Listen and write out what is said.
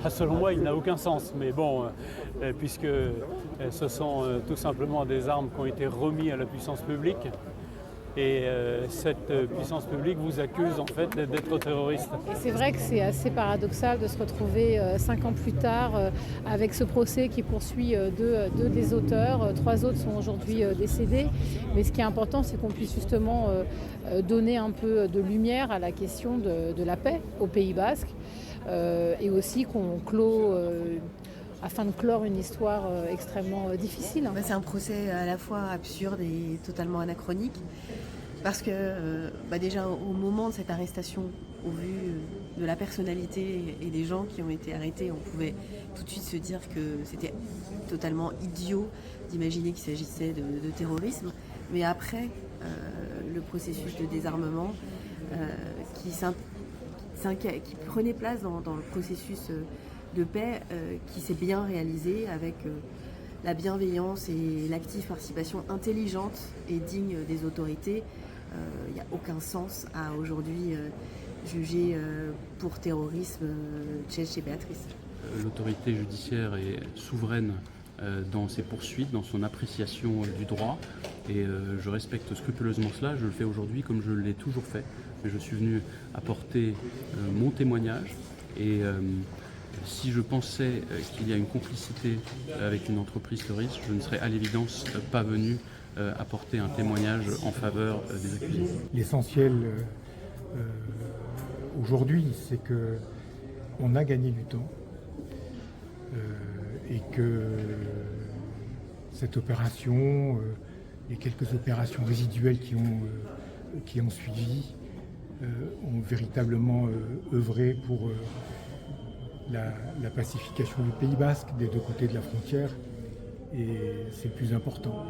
selon moi, il n'a aucun sens. Mais bon, puisque ce sont tout simplement des armes qui ont été remises à la puissance publique. Et cette puissance publique vous accuse en fait d'être terroriste. Et c'est vrai que c'est assez paradoxal de se retrouver 5 ans plus tard avec ce procès qui poursuit deux des auteurs. 3 autres sont aujourd'hui décédés. Mais ce qui est important, c'est qu'on puisse justement donner un peu de lumière à la question de la paix au Pays Basque et aussi qu'on clôt afin de clore une histoire extrêmement difficile. C'est un procès à la fois absurde et totalement anachronique, parce que déjà au moment de cette arrestation, au vu de la personnalité et des gens qui ont été arrêtés, on pouvait tout de suite se dire que c'était totalement idiot d'imaginer qu'il s'agissait de terrorisme. Mais après, le processus de désarmement qui prenait place dans le processus de paix qui s'est bien réalisé avec la bienveillance et l'active participation intelligente et digne des autorités. Il n'y a aucun sens à aujourd'hui juger pour terrorisme Tchétch et Béatrice. L'autorité judiciaire est souveraine dans ses poursuites, dans son appréciation du droit, et je respecte scrupuleusement cela. Je le fais aujourd'hui comme je l'ai toujours fait, mais je suis venu apporter mon témoignage, et si je pensais qu'il y a une complicité avec une entreprise terroriste, je ne serais à l'évidence pas venu apporter un témoignage en faveur des accusés. L'essentiel aujourd'hui, c'est qu'on a gagné du temps et que cette opération, les quelques opérations résiduelles qui ont suivi, ont véritablement œuvré pour la pacification du Pays Basque des deux côtés de la frontière, et c'est le plus important.